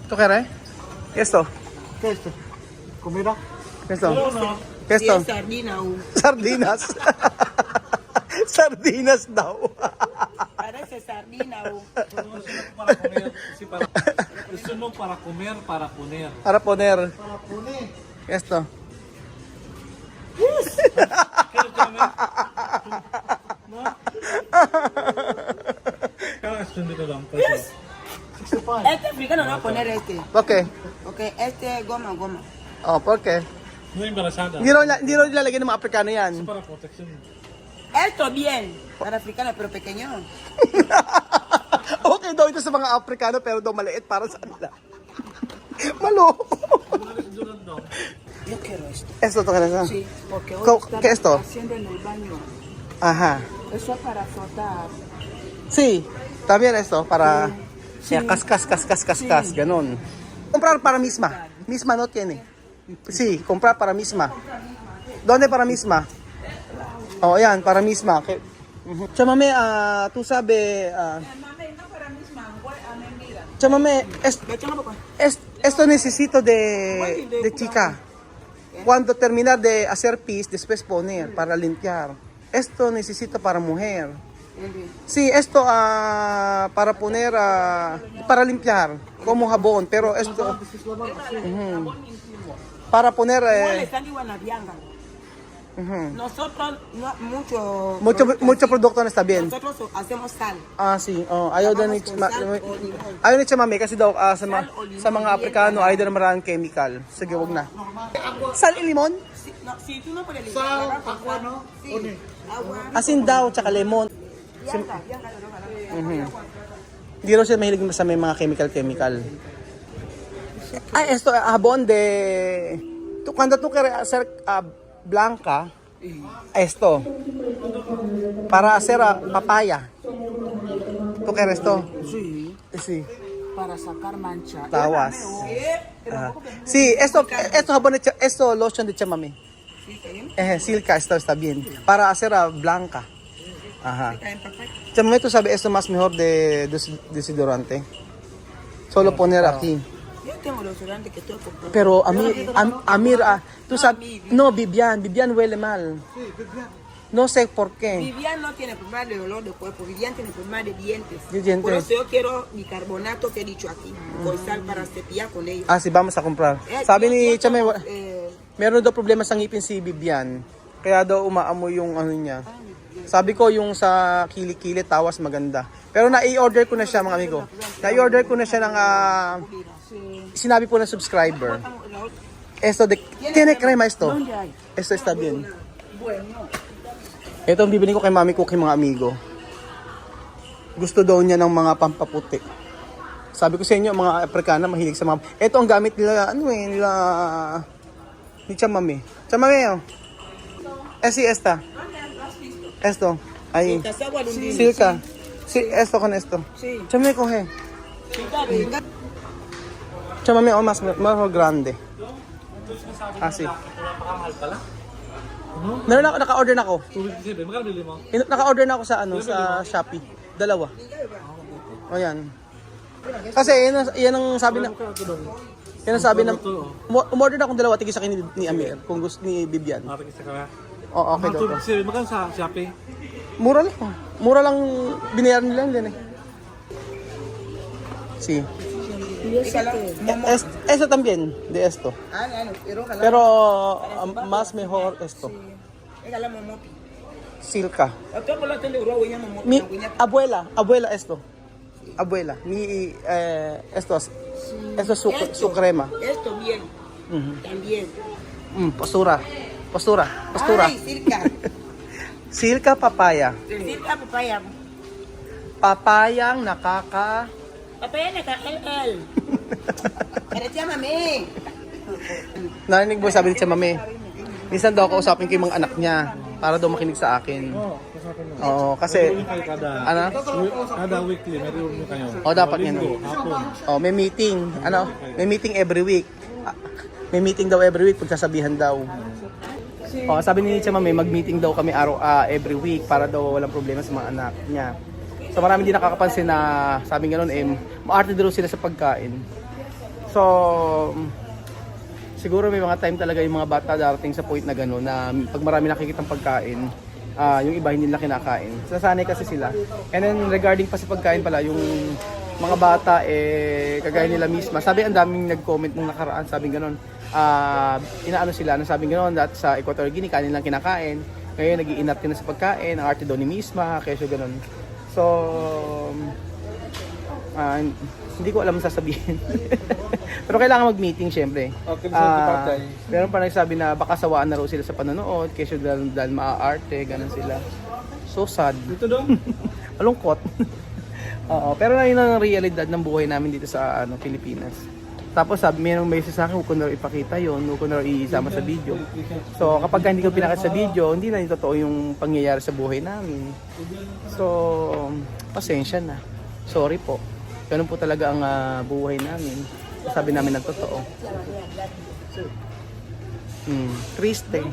¿Tú quieres? ¿Qué es esto? ¿Qué es esto? ¿Comida? ¿Qué es esto? ¿Qué es esto? Sardina. Sardinas. Sardinas daw. Parece sardina. Para comer, sí, eso no para comer, para poner. Para poner Para poner. esto. ¿Quieres comer? ¿No? Kaya dito lang. Este africano no va a poner este. ¿Por qué? Ok, este goma. Oh, ¿por qué? No embarazada. Hindi raw nilalagyan ng mga Aprikano yan. Para protección. Esto bien. Para africano, pero pequeño. Okay daw ito sa mga Aprikano pero daw maliit para sa kanila. Malo. Yo quiero esto. Esto to kanila. Sí, porque hoy ¿Qué es esto? haciendo en el baño. Ajá. Eso es para frotar. Sí, también esto para Sí. ya, kas, ganun. Comprar para misma. Misma no tiene. Sí, comprar para misma. ¿Dónde para misma? Oh, yan, para misma. Okay. Chamame, tú sabes, chamame, esto necesito de chica. Cuando terminar de hacer pis, después poner para limpiar. Esto necesito para mujer. Sí, esto para poner, para limpiar, como jabón, pero esto, para poner, Nosotros, no, mucho producto na está bien. Nosotros hacemos sal. Sí, ayaw din ayaw ni Chamami kasi daw sa mga Aprikano ayaw din maraming chemical. Sige, wag na. Sal y limon? Si tú no pones Sal, agua, no? Sí, agua. Asin daw, tsaka lemon. Bianca, Hindi raw siya mahilig sa may mga chemical. Esto, jabón de... Cuando tú quieres hacer blanca, esto. Para hacer papaya. ¿Tú quieres esto? Sí, Sí. para sacar mancha. Tawas. Sí, esto jabón de esto lotion de chamami. Silka, esto está bien. Para hacer blanca. Ajá. Chamami, tú sabes, esto más mejor de desodorante. Solo poner aquí. Yo tengo los desodorantes que estoy comprando. Pero Amir, tú sabes, no, Vivian huele mal. Sí, Vivian. No sé por qué. Vivian no tiene problema de olor de cuerpo, Vivian tiene problema de dientes. De dientes. Por eso yo quiero bicarbonato que he dicho aquí, con sal para cepillar con ellos. Sí, vamos a comprar. Sabi ni Chamay, meron daw problema sa ngipin si Vivian. Kaya daw umaamoy yung ano niya. Sabi ko yung sa kilikili tawas maganda. Pero na-i-order ko na siya mga amigo. Na-i-order ko na siya ng sinabi po ng subscriber. Esto tiene crema esto. ¿Dónde hay? Esto está bien. Bueno, Ito ang bibili ko kay mami ko kay mga amigo. Gusto daw niya ng mga pampaputi. Sabi ko sa inyo, mga Aprikana mahilig sa mga... Ito ang gamit nila, nila... Ni Chamami. Chamami, oh. Sí, esta. Esto. Ahí. Silka. Sí, esto con esto. sí. Chamami, coge. Chamami, oh, más grande. Sí. Napakamahal pala. Meron ako, naka-order na ako. 257. Magkano bili mo? Naka-order na ako sa sa Shopee. Dalawa. O yan. Kasi yan ang sabi na yan ang sabi na umorder na akong dalawa tigil sa akin ni Amir kung gusto ni Bibian. Matikis ka kaya? Okay daw. 257. Magkano sa Shopee? Mura lang. Mura lang binayaran nila din eh. Sí. Eso también de esto. Pero más mejor esto. Silka. Mi abuela esto. Abuela, esto es su crema. Esto bien, también. Postura. Ay, Silka. Silka papaya. Silka papaya. Papayang nakaka... Papaya naka-LL. Pero mami. Narinig mo sabi ni Chamame. Minsan daw kausapin ko yung mga anak niya para daw makinig sa akin. Kasapin mo. Oo, kasi ano? Kada weekly, may reunion kayo. Dapat yan. Linggo, hapon. May meeting. May meeting every week. May meeting daw every week, pagsasabihan daw. Sabi ni Chamame, mag-meeting daw kami every week para daw walang problema sa mga anak niya. So marami din nakakapansin na sabi nga nun maarte daw sila sa pagkain. So, siguro may mga time talaga yung mga bata darating sa point na gano'n na pag marami nakikitang pagkain, yung iba hindi nila kinakain. Sasanay kasi sila. And then regarding pa sa pagkain pala, yung mga bata kagaya nila misma. Sabi ang daming nag-comment nung nakaraan, sabing gano'n. Inaano sila, sabing gano'n that sa Equatorial Guinea kanin lang kinakain. Ngayon nag-iinat na sa pagkain, ang arte daw ni misma, kaya siya gano'n. So, hindi ko alam sasabihin. Pero kailangan mag-meeting syempre. Okay, so Meron pa nagsabi na baka sawaan na raw sila sa panonood kasi dahil maaarte, ganun sila. So sad. Dito doon. Malungkot. Oo, pero yun ang realidad ng buhay namin dito sa Pilipinas. Tapos sabi, mayroong message sa akin, huwag ko na raw ipakita yun, huwag ko na raw isama sa video. So kapag hindi ko pinakita sa video, hindi na yung totoo yung pangyayari sa buhay namin. So, pasensya na. Sorry po. Ganun po talaga ang buhay namin. Sabi namin ng totoo. Triste.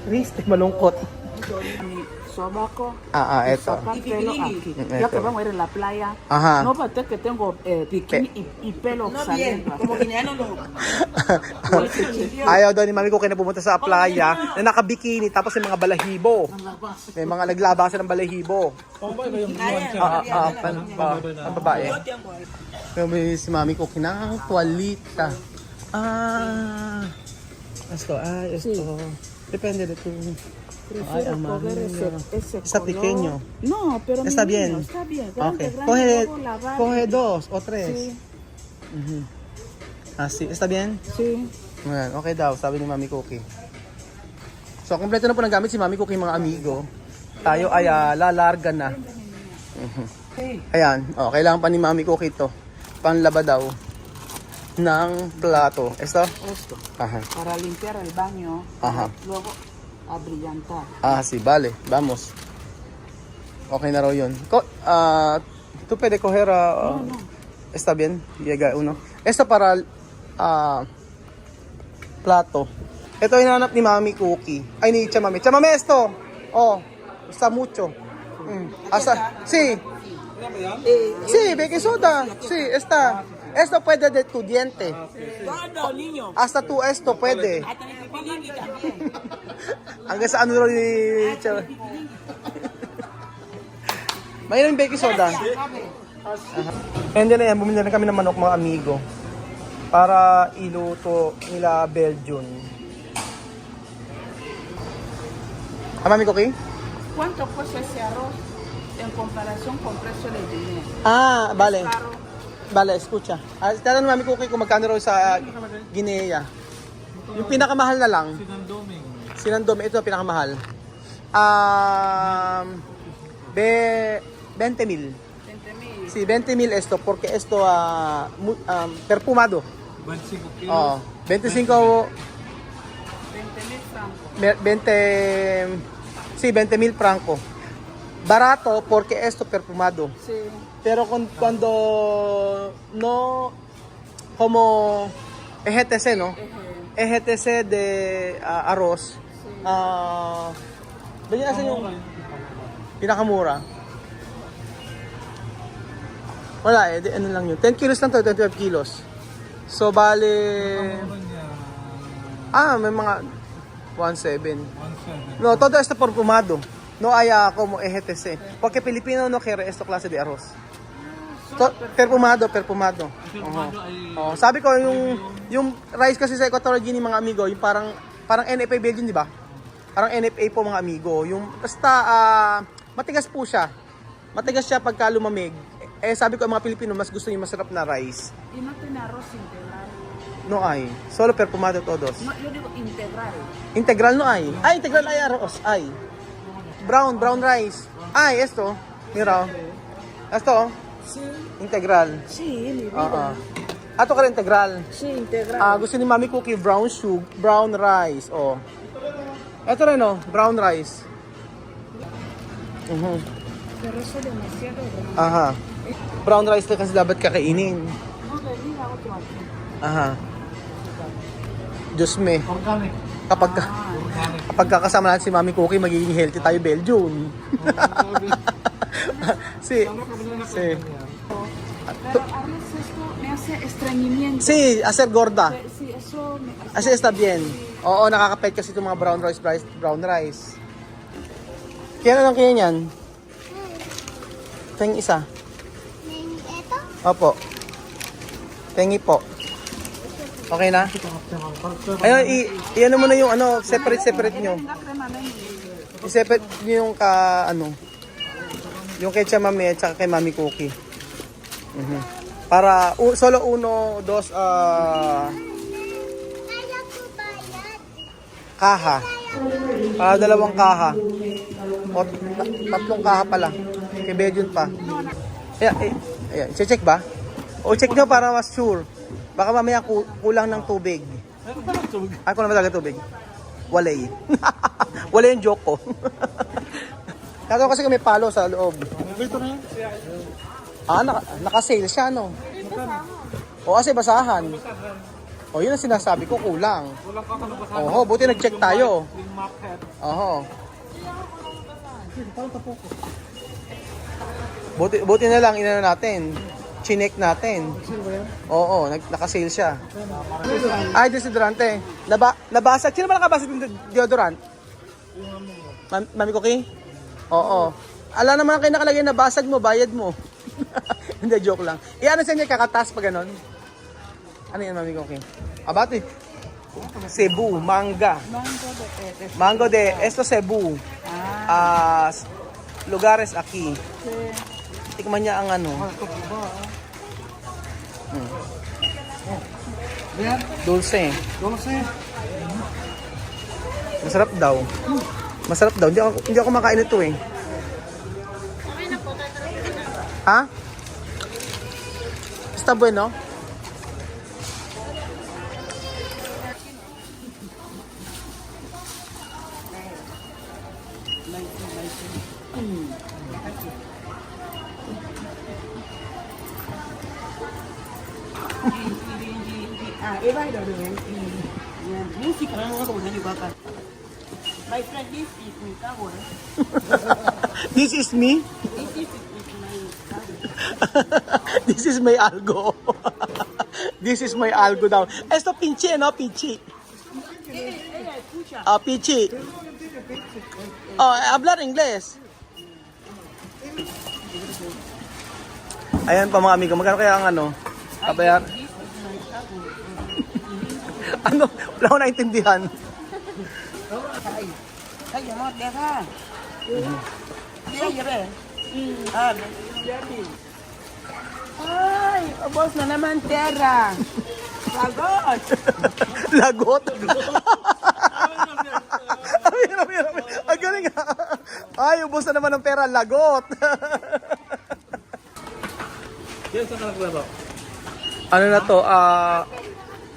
Triste, malungkot. Soba ko. Eto. Sacar pelo aquí. Esto. Ya que vamos a ir a la playa. Ajá. No parece que tengo bikini y pelo No bien, saliendo. como guineano no. Ayaw daw ni Mami Cookie na pumunta sa playa na nakabikini tapos may mga balahibo. May mga naglaba ng balahibo. Pambay ba yung buwan siya? Ang babae. May si Mami Cookie ng tuwalita. Esto. Depende de tu. Ay, Prefiero amable. coger ese Está color. pequeño. No, pero Está mi bien. niño, está bien. Grande, Okay. grande, luego lavar. Coge 2 o 3. Sí, Así. ¿Está bien? sí. Ayan, okay daw, sabi ni Mami Cookie. So, kompleto na po ng gamit si Mami Cookie mga amigo. Tayo ay lalarga na. Ayan, kailangan pa ni Mami Cookie ito. Panlaba daw ng plato. Esto? Esto, Ajá. para limpiar el baño. Ajá. Luego a brillantar. Sí, vale. Vamos. Okay na raw yun. ¿Tú puedes coger? No. Está bien. Llega uno. Esto para plato. Ito hinanap ni Mami Cookie. Ay, ni Chamame. Chamame, esto. Está mucho. Sí. Sí, baking soda. Sí, está. Esto puede de tu diente. Todo, niño. Hasta tú esto puede. Hasta el pipilín también. Hanggang sa ano raw ni Chamame. Mayroong baking soda. And then ayan, bumili na kami ng manok mga amigo para iluto nila Belgian. Mami Cookie? ¿Cuánto cuesta ese arroz en comparación con precio de Guinea? Vale. Caro. Vale, escucha. Tatanong Mami Cookie kung magkano raw sa Guinea. Yung pinakamahal na lang. Sinandoming. Sinandome, ito ang pinakamahal. 20,000. 20,000. Sí, 20,000 esto porque esto perfumado. 25 kilos. Oo. 25 20,000 francos. 20,000 franco. Barato porque esto perfumado. Sí. Pero cuando no como EGTC, ¿no? EGTC de arroz. Ganyan nasan yung pinakamura. Wala ano lang yun. 10 kilos lang to, 25 kilos. So, bale... may mga 1.7. 1.7. No, todo esto perfumado. No hay como EGTC. Porque Filipino no quiere esto clase de arroz. Perfumado. Perfumado ay... Sabi ko, yung rice kasi sa Equatorial Guinea, mga amigo, yung parang NFA Belgian, di ba? Parang NFA po, mga amigo. Yung, basta, matigas po siya. Matigas siya pagka lumamig. Sabi ko, mga Pilipino, mas gusto yung masarap na rice. Y no tiene arroz integral. No hay. Solo perfumado todos. No, yo digo integral. Integral no hay. Integral hay arroz. Hay. Brown rice. Esto. Mira. Esto. Sí. Integral. Sí, mi vida. Ato ka rin integral. Sí, integral. Gusto ni Mami Cookie brown rice. Ito rin brown rice. Pero eso es demasiado grande. Brown rice na kasi dapat kakainin. No, le diga otro aquí. Diyos me. Organic. Kapag kakasama natin si Mami Cookie, magiging healthy tayo Belgian. Si. Pero arroz esto me hace estreñimiento. Sí, hacer gorda. Sí, eso me Así está bien. Oo, nakakapet kasi itong mga brown rice. Kaya lang kaya niyan? Tengi isa. Ito? Opo. Tengi po. Okay na? Ayun, i-ano mo na yung ano, separate nyo. Una crema mami. I-separate nyo yung yung kay Chamame at saka kay Mami Cookie. Para, solo uno, dos, Kaya ko bayad. kaha. Para dalawang kaha. O tatlong kaha pala. Kay Bejun pa. Ayan, check ba? O check nyo para mas sure. Baka mamaya kulang ng tubig. Ay, kulang ba talaga tubig? Walay. Walay yung joke ko. Kaso kasi may palo sa loob. Naka-sale siya, no? O kasi basahan. O yun ang sinasabi ko, kulang. Kulang ka kanabasan. Oho, buti nag-check tayo. Yung map head. Oho. Buti na lang, inano natin. Chinek natin. Oo, naka-sale siya. Ay, desodorante. Nabasag. Sino ba nakabasag ng deodorant? Mami Cookie? Oo. Ala naman kayo nakalagay na basag mo, bayad mo. Hindi, joke lang. Ano sa inyo, kakatas pa ganon? Ano yan, Mami Cookie? Abati. Cebu, manga. Mango de, esto Cebu. Lugares aquí. Tikman niya ang ano. Dulce. Masarap daw. Masarap daw. Hindi ako makain ito eh. Ha? Está bueno? Eva dah dengan musik orang orang boleh juga kan. My friend, this is my cover. This is me? This is my algo. This is my algo daw. Esto pinche, no? Pinche. Pinche. Oh, hablar English. Ayan pa mga amigo. Magkano kaya ang ano? Kabayar? Ano? Wala ko naintindihan. Ay, mo deja. Dia ya Ay, ubos na naman pera. Lagot. Lagot? Mira. Ang galing ha. Ay, ubos na naman ng pera. Lagot. Yan sa kalaklaro. Ano na to?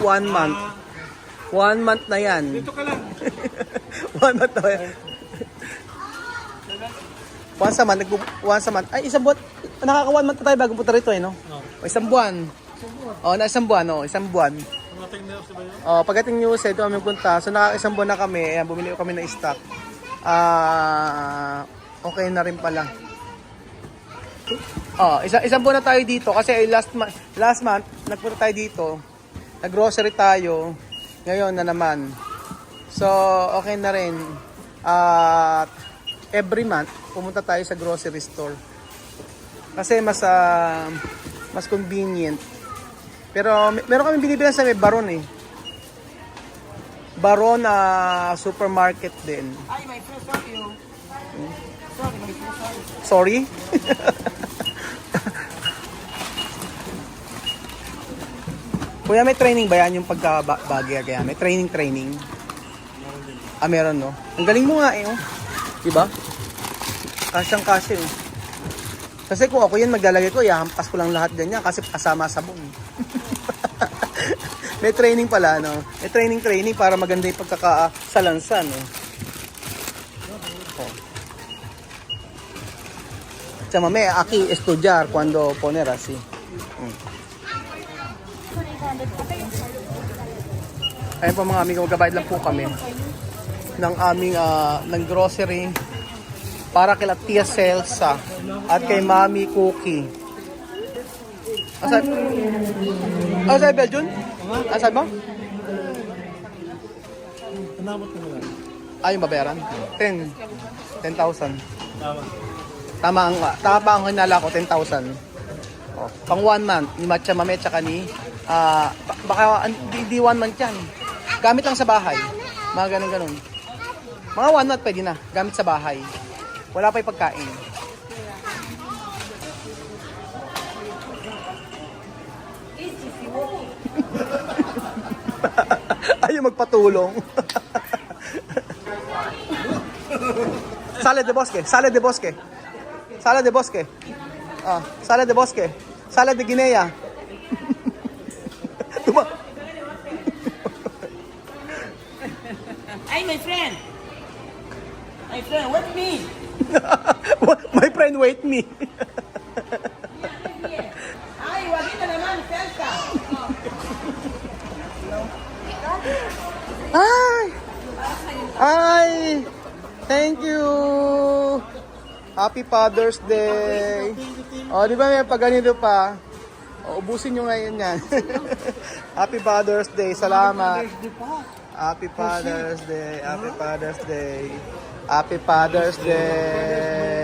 1 month. 1 month na yan. Dito ka lang. 1 month na yan. Once a month. Ay, isang buwan. Nakaka 1 month na tayo bago punta rito eh, no? O, isang buwan. Isang buwan. Tumating na sa bayo. Pagdating nyo sa ito kami punta. So, nakaka-isang buwan na kami. Ayan, bumili kami ng stock. Okay na rin pala. Isang buwan na tayo dito kasi last month nagpunta tayo dito. Nag-grocery tayo. Ngayon na naman. So, okay na rin. Every month pumunta tayo sa grocery store. Kasi mas convenient. Pero meron kami binibilan sa may Baron eh. Baron supermarket din. Ay, my friend, sorry you. Sorry, my friend, sorry. Sorry? Kuya, may training ba yan yung pagkabagay kaya? May training? Meron no? Ang galing mo nga eh, oh. Diba? Kasyang-kasya eh. Kasi kung ako yan maglalagay ko, ihahampas ko lang lahat ganyan kasi kasama sabon. May training pala, no? May training para maganda yung pagkakasalansan, no? Chamame, aquí estudiar cuando poner así. Ayun po mga amigo, magkabayad lang po kami ng aming ng grocery para kay Tia Celsa at kay Mami Cookie. Asay? Asay Belgian? Asay ba? Nanamot ko na lang. Ay, yung babayaran? 10,000. Tama. Tama ang hinala ko, 10,000. Oh, pang 1 month, ni Matcha Mame, tsaka ni, baka, di 1 month yan. Gamit lang sa bahay. Mga ganun-ganun. Mga 1 month pwede na, gamit sa bahay. Wala pa yung pagkain. Ayaw magpatulong. Salad de bosque, salad de bosque. Salad de bosque. Ah, salad de bosque. Salad de Guinea. Ay, my friend! My friend, what me? My friend, wait me. Ay, wagi na naman, selka! Ay! Ay! Thank you! Happy Father's Day! O, di ba may pag ganito pa? O, ubusin nyo ngayon yan. Happy Father's Day! Salamat! Happy Father's Day! Happy Father's Day! Happy Father's Day!